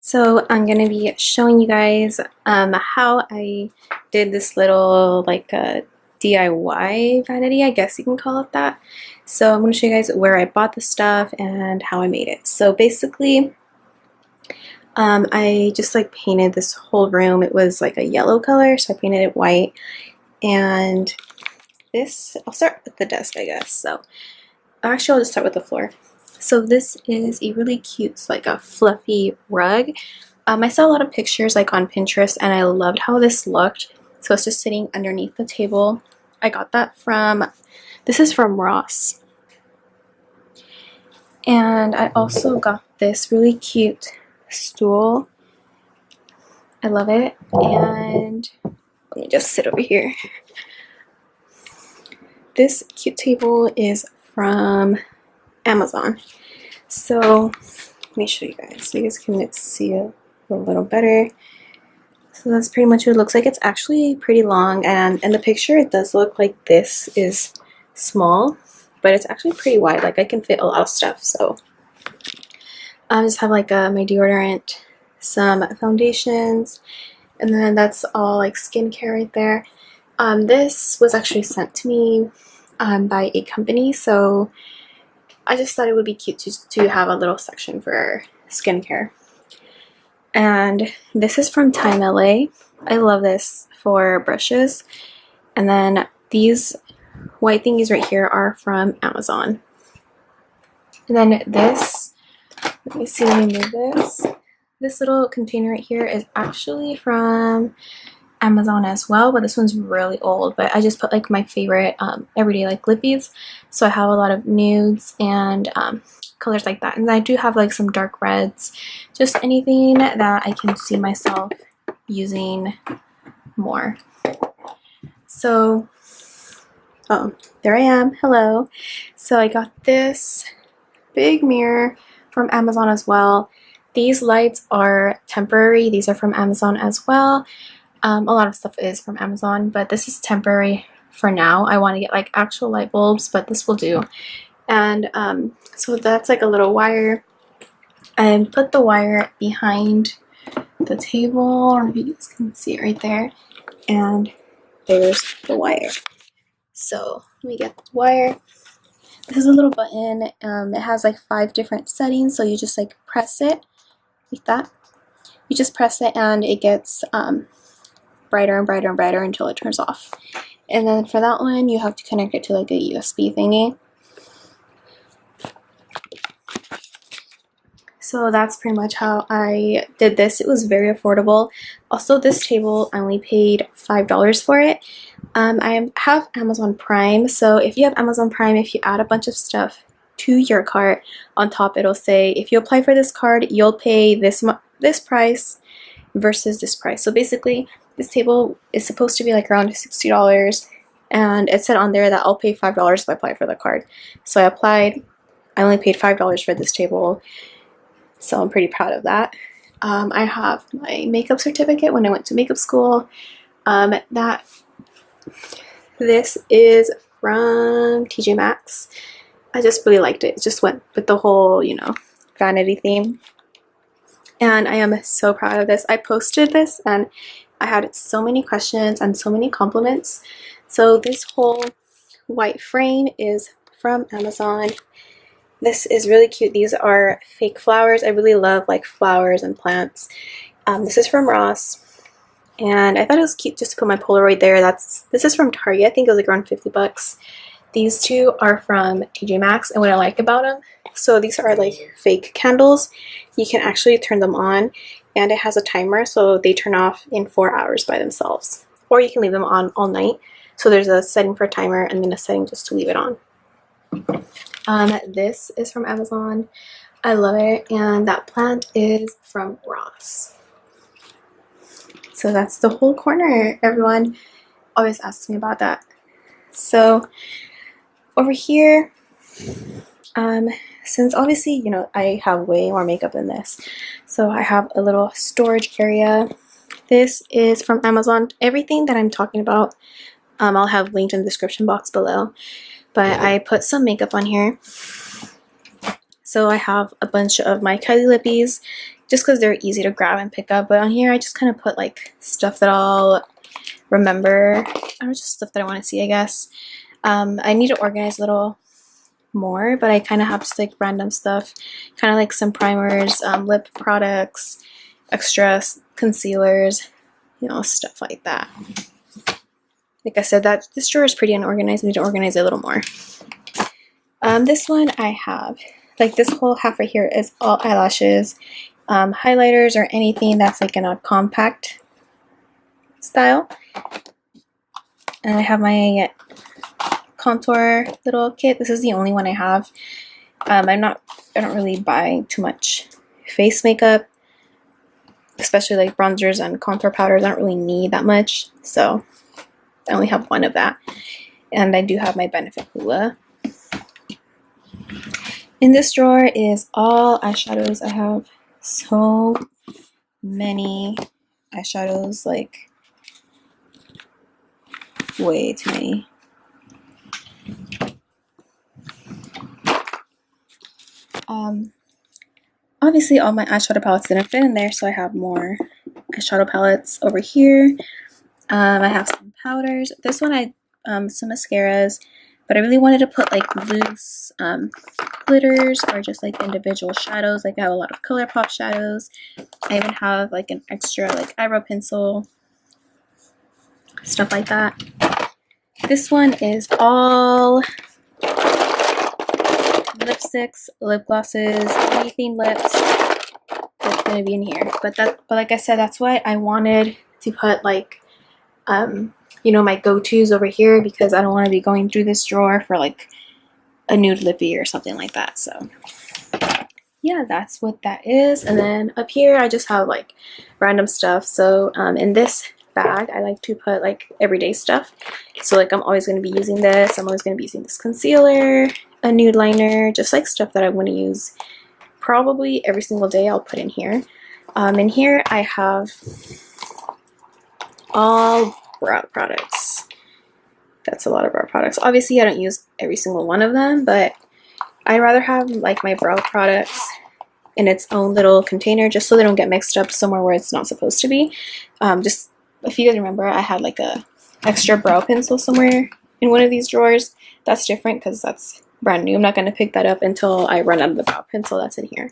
So I'm going to be showing you guys how I did this little like DIY vanity, I guess you can call it that. So I'm going to show you guys where I bought the stuff and how I made it. So basically I just like painted this whole room. It was like a yellow color, so I painted it white. And this, I'll start with the desk, I guess. So actually I'll just start with the floor. So this is a really cute, like a fluffy rug. I saw a lot of pictures like on Pinterest and I loved how this looked. So it's just sitting underneath the table. I got that from, this is from Ross. And I also got this really cute stool. I love it. And let me just sit over here. This cute table is from Amazon. So let me show you guys so you guys can see it a little better. So that's pretty much what it looks like. It's actually pretty long, and in the picture it does look like this is small, but it's actually pretty wide. Like I can fit a lot of stuff. So I just have like my deodorant, some foundations, and then that's all like skincare right there. This was actually sent to me by a company, so I just thought it would be cute to have a little section for skincare. And this is from Time LA. I love this for brushes. And then these white thingies right here are from Amazon. And then this, let me see, let me move this. This little container right here is actually from Amazon as well, but this one's really old. But I just put like my favorite everyday like lippies, so I have a lot of nudes and colors like that, and I do have like some dark reds, just anything that I can see myself using more. So oh, there I am, hello. So I got this big mirror from Amazon as well. These lights are temporary. These are from Amazon as well. A lot of stuff is from Amazon, but this is temporary for now. I want to get like actual light bulbs, but this will do. And so that's like a little wire. I put the wire behind the table. I don't know if you guys can see it right there. And there's the wire. So let me get the wire. This is a little button. It has like 5 different settings, so you just like press it like that. You just press it and it gets brighter and brighter and brighter until it turns off. And then for that one you have to connect it to like a USB thingy. So that's pretty much how I did this. It was very affordable. Also, this table I only paid $5 for it. I have Amazon Prime, so if you have Amazon Prime, if you add a bunch of stuff to your cart, on top it'll say if you apply for this card you'll pay this price versus this price. So basically this table is supposed to be like around $60, and it said on there that I'll pay $5 if I apply for the card. So I applied. I only paid $5 for this table, so I'm pretty proud of that. I have my makeup certificate when I went to makeup school. This is from TJ Maxx. I just really liked it. It just went with the whole, you know, vanity theme. And I am so proud of this. I posted this and I had so many questions and so many compliments. So this whole white frame is from Amazon. This is really cute. These are fake flowers. I really love like flowers and plants. This is from Ross. And I thought it was cute just to put my Polaroid there. This is from Target. I think it was like around 50 bucks. These two are from TJ Maxx, and what I like about them, so these are like fake candles. You can actually turn them on, and it has a timer, so they turn off in 4 hours by themselves. Or you can leave them on all night. So there's a setting for a timer and then a setting just to leave it on. This is from Amazon. I love it, and that plant is from Ross. So that's the whole corner. Everyone always asks me about that. So over here, since obviously, you know, I have way more makeup than this, so I have a little storage area. This is from Amazon. Everything that I'm talking about, I'll have linked in the description box below. But I put some makeup on here. So I have a bunch of my Kylie lippies, just because they're easy to grab and pick up. But on here I just kind of put like stuff that I'll remember, or just stuff that I want to see, I guess. I need to organize a little more, but I kind of have just like random stuff, kind of like some primers, lip products, extra concealers, you know, stuff like that. Like I said, that this drawer is pretty unorganized. I need to organize it a little more. This one I have, like this whole half right here is all eyelashes, highlighters, or anything that's like in a compact style. And I have my contour little kit. This is the only one I have. I don't really buy too much face makeup, especially like bronzers and contour powders. I don't really need that much, so I only have one of that. And I do have my Benefit Hoola. In this drawer is all eyeshadows. I have so many eyeshadows, like way too many. Obviously all my eyeshadow palettes didn't fit in there, so I have more eyeshadow palettes over here. I have some powders. This one I some mascaras, but I really wanted to put like loose glitters or just like individual shadows. Like I have a lot of ColourPop shadows. I even have like an extra like eyebrow pencil, stuff like that. This one is all lipsticks, lip glosses, anything lips that's gonna be in here. But like I said, that's why I wanted to put like you know, my go-tos over here, because I don't want to be going through this drawer for like a nude lippy or something like that. So yeah, that's what that is. And then up here I just have like random stuff. So in this bag I like to put like everyday stuff. So like I'm always going to be using this. I'm always going to be using this concealer, a nude liner, just like stuff that I want to use probably every single day. I'll put in here. In here I have all brow products. That's a lot of brow products. Obviously I don't use every single one of them, but I'd rather have like my brow products in its own little container, just so they don't get mixed up somewhere where it's not supposed to be. Just if you guys remember, I had like a extra brow pencil somewhere in one of these drawers. That's different because that's brand new. I'm not going to pick that up until I run out of the brow pencil that's in here.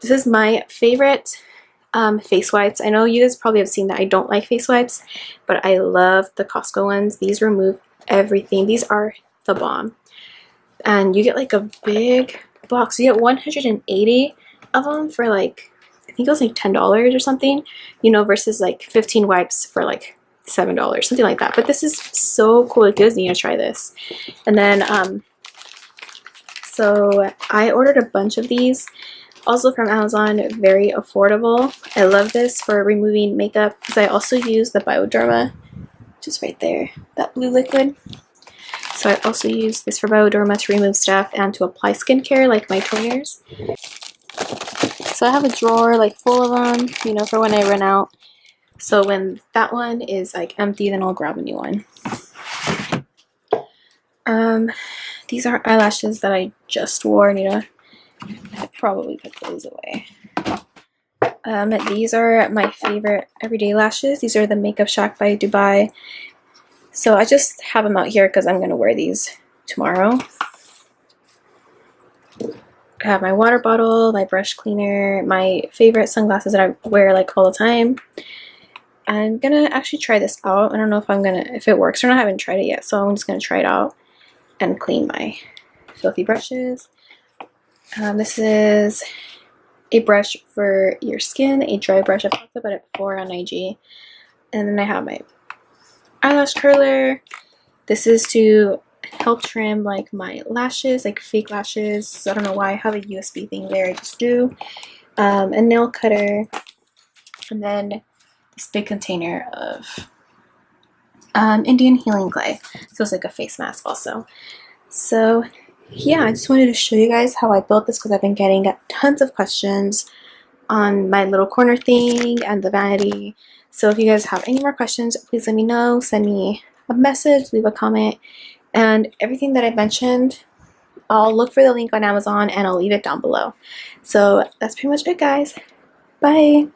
This is my favorite face wipes. I know you guys probably have seen that I don't like face wipes, but I love the Costco ones. These remove everything. These are the bomb. And you get like a big box. You get 180 of them for like, I think it was like $10 or something, you know, versus like 15 wipes for like $7, something like that. But this is so cool. You guys need to try this. And then so I ordered a bunch of these also from Amazon, very affordable. I love this for removing makeup because I also use the Bioderma, just right there, that blue liquid. So I also use this for Bioderma to remove stuff and to apply skincare like my toners. So I have a drawer like full of them, you know, for when I run out. So when that one is like empty, then I'll grab a new one. These are eyelashes that I just wore. I need to probably put those away. These are my favorite everyday lashes. These are the Makeup Shack by Dubai. So I just have them out here because I'm going to wear these tomorrow. I have my water bottle, my brush cleaner, my favorite sunglasses that I wear like all the time. I'm going to actually try this out. I don't know if it works or not. I haven't tried it yet, so I'm just going to try it out and clean my filthy brushes. This is a brush for your skin, a dry brush. I've talked about it before on IG. And then I have my eyelash curler. This is to help trim like my lashes, like fake lashes. I don't know why I have a USB thing there, I just do. A nail cutter, and then this big container of Indian healing clay. So it's like a face mask also. So yeah, I just wanted to show you guys how I built this because I've been getting tons of questions on my little corner thing and the vanity. So if you guys have any more questions, please let me know. Send me a message, leave a comment, and everything that I mentioned, I'll look for the link on Amazon and I'll leave it down below. So that's pretty much it, guys. Bye!